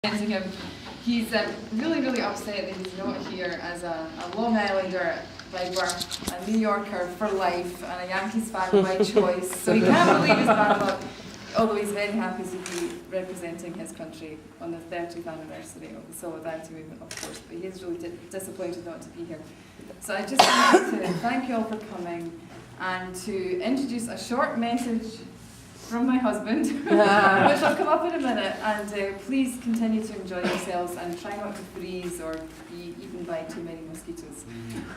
Him. He's really, really upset that he's not here as a Long Islander by birth, a New Yorker for life, and a Yankees fan by choice. So he can't believe his bad luck, although he's very happy to be representing his country on the 30th anniversary of the Solidarity Movement, of course, but he is really disappointed not to be here. So I just wanted to thank you all for coming and to introduce a short message from my husband, which will come up in a minute, and please continue to enjoy yourselves and try not to freeze or be eaten by too many mosquitoes,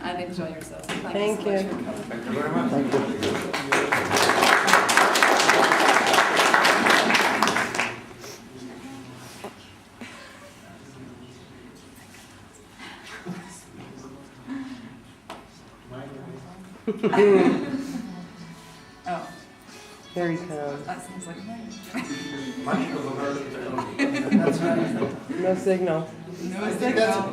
and enjoy yourselves. Thank you so much for coming. Thank you very much. Thank you. Oh. There he comes. That sounds like mine. That's right. No signal. No signal.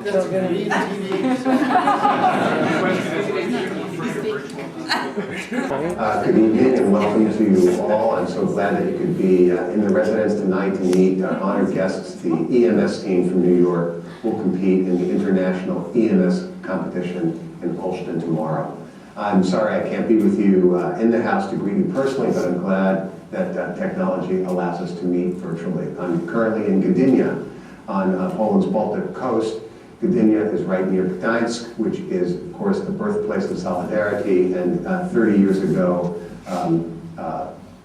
Good evening and welcome to you all. I'm so glad that you could be in the residence tonight to meet our honored guests. The EMS team from New York will compete in the International EMS competition in Holston tomorrow. I'm sorry I can't be with you in the house to greet you personally, but I'm glad that technology allows us to meet virtually. I'm currently in Gdynia on Poland's Baltic coast. Gdynia is right near Gdańsk, which is, of course, the birthplace of Solidarity, and 30 years ago,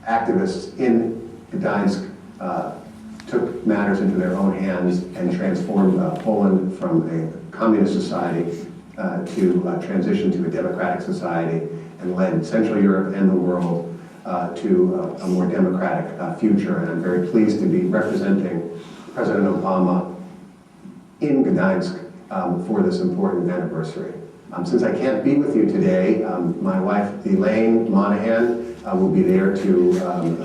activists in Gdańsk took matters into their own hands and transformed Poland from a communist society to transition to a democratic society, and led Central Europe and the world to a more democratic future. And I'm very pleased to be representing President Obama in Gdańsk for this important anniversary. Since I can't be with you today, my wife Elaine Monahan will be there to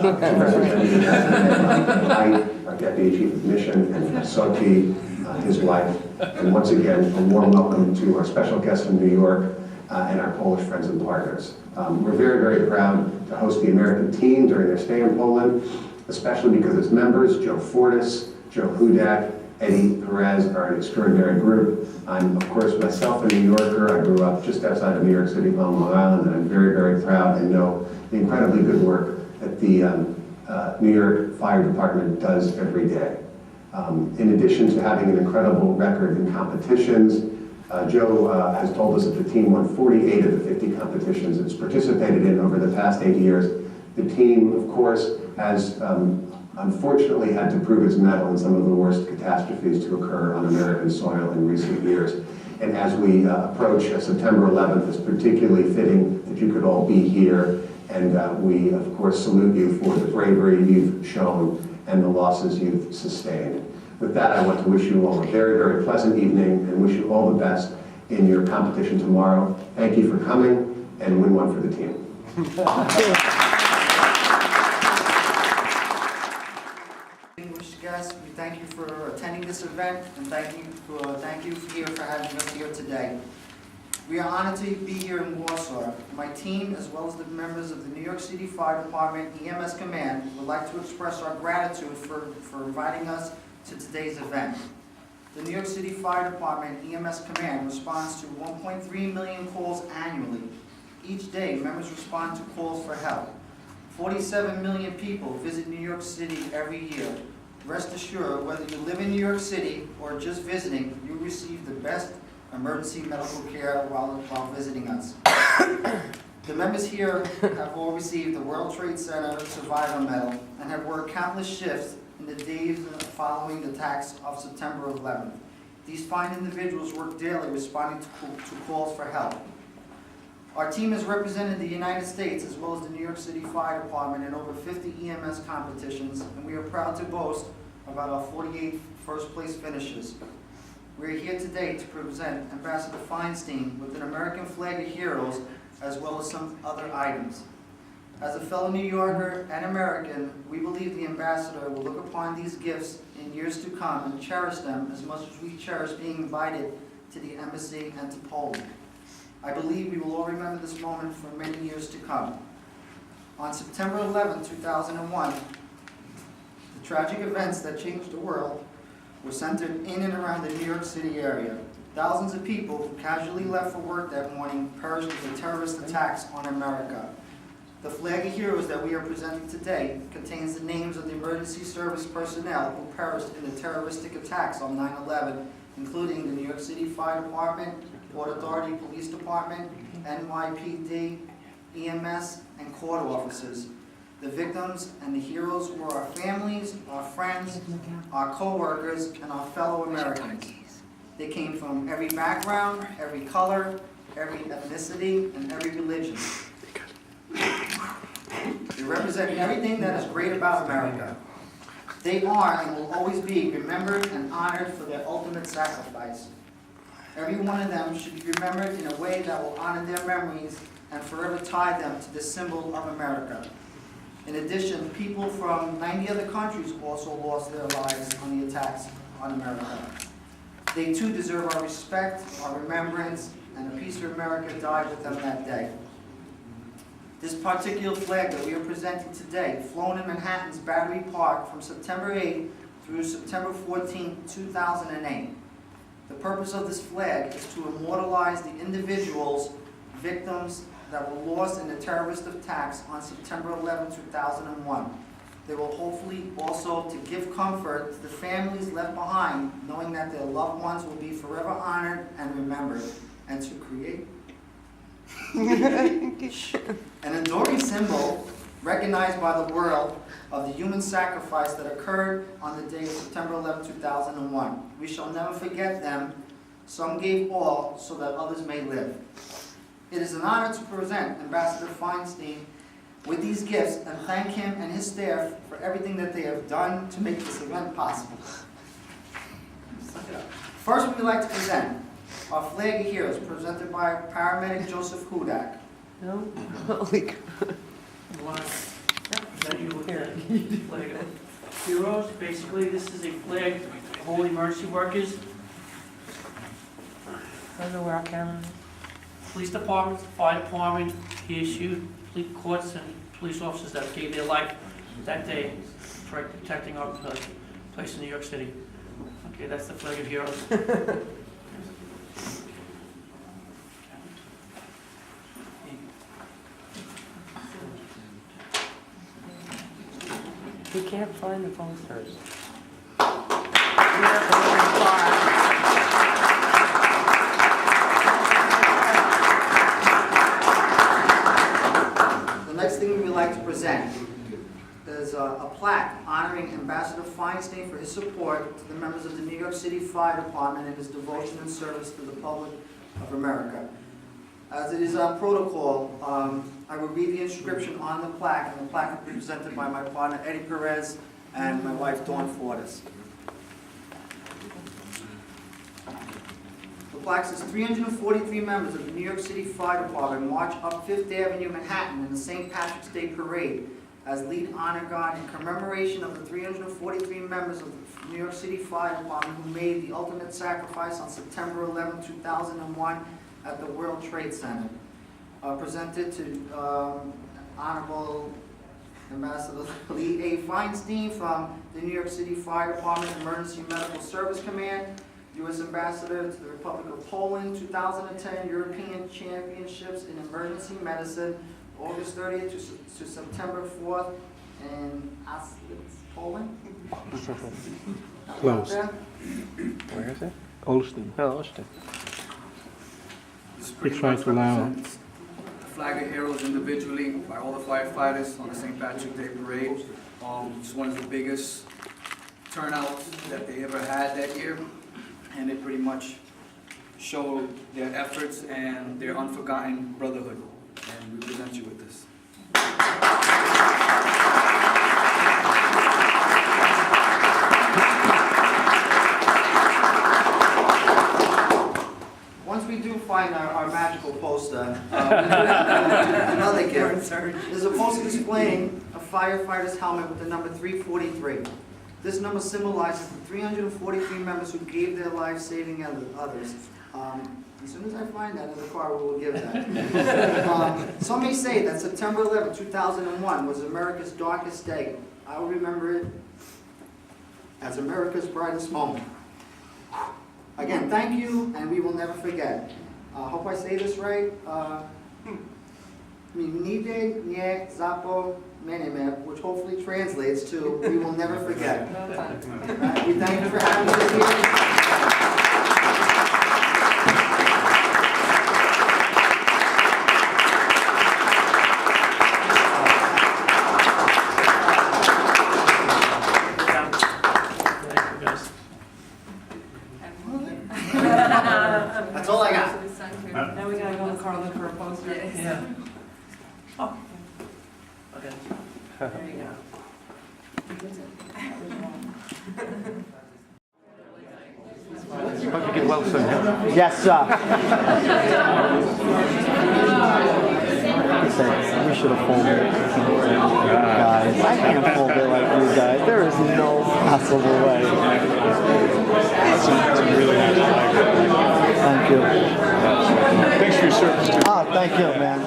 represent me, and our Deputy Chief of Mission, and Soti, his wife. And once again, a warm welcome to our special guests from New York and our Polish friends and partners. We're very, very proud to host the American team during their stay in Poland, especially because its members, Joe Fortis, Joe Hudak, Eddie Perez, are an extraordinary group. I'm, of course, myself a New Yorker. I grew up just outside of New York City on Long Island, and I'm very, very proud and know the incredibly good work that the New York Fire Department does every day. In addition to having an incredible record in competitions, Joe has told us that the team won 48 of the 50 competitions it's participated in over the past 8 years. The team, of course, has unfortunately had to prove its mettle in some of the worst catastrophes to occur on American soil in recent years. And as we approach September 11th, it's particularly fitting that you could all be here. And we, of course, salute you for the bravery you've shown and the losses you've sustained. With that, I want to wish you all a very, very pleasant evening and wish you all the best in your competition tomorrow. Thank you for coming, and win one for the team. Distinguished guests, we thank you for attending this event, and thank you here for having us here today. We are honored to be here in Warsaw. My team, as well as the members of the New York City Fire Department EMS Command, would like to express our gratitude for inviting us to today's event. The New York City Fire Department EMS Command responds to 1.3 million calls annually. Each day, members respond to calls for help. 47 million people visit New York City every year. Rest assured, whether you live in New York City or just visiting, you receive the best emergency medical care while visiting us. The members here have all received the World Trade Center Survivor Medal and have worked countless shifts in the days following the attacks of September 11th. These fine individuals work daily responding to calls for help. Our team has represented the United States as well as the New York City Fire Department in over 50 EMS competitions, and we are proud to boast about our 48 first-place finishes. We are here today to present Ambassador Feinstein with an American flag of heroes, as well as some other items. As a fellow New Yorker and American, we believe the Ambassador will look upon these gifts in years to come and cherish them as much as we cherish being invited to the embassy and to Poland. I believe we will all remember this moment for many years to come. On September 11, 2001, the tragic events that changed the world were centered in and around the New York City area. Thousands of people who casually left for work that morning perished in the terrorist attacks on America. The flag of heroes that we are presenting today contains the names of the emergency service personnel who perished in the terroristic attacks on 9/11, including the New York City Fire Department, Port Authority Police Department, NYPD, EMS, and court officers. The victims and the heroes were our families, our friends, our co-workers, and our fellow Americans. They came from every background, every color, every ethnicity, and every religion. They represent everything that is great about America. They are and will always be remembered and honored for their ultimate sacrifice. Every one of them should be remembered in a way that will honor their memories and forever tie them to the symbol of America. In addition, people from 90 other countries also lost their lives on the attacks on America. They too deserve our respect, our remembrance, and a piece of America died with them that day. This particular flag that we are presenting today, flown in Manhattan's Battery Park from September 8 through September 14, 2008. The purpose of this flag is to immortalize the individuals, victims that were lost in the terrorist attacks on September 11, 2001. They will hopefully also to give comfort to the families left behind, knowing that their loved ones will be forever honored and remembered, and to create an enduring symbol recognized by the world of the human sacrifice that occurred on the day of September 11, 2001. We shall never forget them. Some gave all so that others may live. It is an honor to present Ambassador Feinstein with these gifts and thank him and his staff for everything that they have done to make this event possible. First, we would like to present our flag of heroes, presented by paramedic Joseph Hudak. No? Holy crap. I want to present you with the flag of heroes. Basically, this is a flag of all emergency workers, I don't know where our camera is. police departments, fire department, PSU, police courts, and police officers that gave their life that day for protecting our place in New York City. Okay, that's the flag of heroes. We can't find the posters. The next thing we would like to present is a plaque honoring Ambassador Feinstein for his support to the members of the New York City Fire Department and his devotion and service to the public of America. As it is our protocol, I will read the inscription on the plaque, and the plaque will be presented by my partner Eddie Perez and my wife Dawn Fortas. The plaque says 343 members of the New York City Fire Department march up Fifth Avenue, Manhattan in the St. Patrick's Day Parade as lead honor guard in commemoration of the 343 members of the New York City Fire Department who made the ultimate sacrifice on September 11, 2001 at the World Trade Center. Presented to Honorable Ambassador Lee Feinstein from the New York City Fire Department Emergency Medical Service Command, U.S. Ambassador to the Republic of Poland, 2010 European Championships in Emergency Medicine, August 30th to September 4th in Auschwitz, Poland. Close. Where is it? Olsztyn. Oh, Austin. This pretty It's right much to allow. represents the flag of heroes individually by all the firefighters on the St. Patrick's Day Parade. It's one of the biggest turnouts that they ever had that year, and it pretty much showed their efforts and their unforgotten brotherhood. And we present you with this. Once we do find our magical poster, another gift. There's a poster displaying a firefighter's helmet with the number 343. This number symbolizes the 343 members who gave their lives saving others. As soon as I find that in the car, we will give that. Some may say that September 11, 2001 was America's darkest day. I will remember it as America's brightest moment. Again, thank you, and we will never forget. Hope I say this right. Minide Nye Zapo Meneme, which hopefully translates to "We will never forget." We thank you for having us here. Thank you, guys. That's all I got. Now we gotta go to Carlin for a poster. Yeah. Oh. Okay. There you go. Hope you get well soon, yeah? Yes, sir. Listen, we should have folded it. Guys, I can't fold it like you guys. There is no possible way. Thank you. Thanks for your service, too. Ah, thank you, man.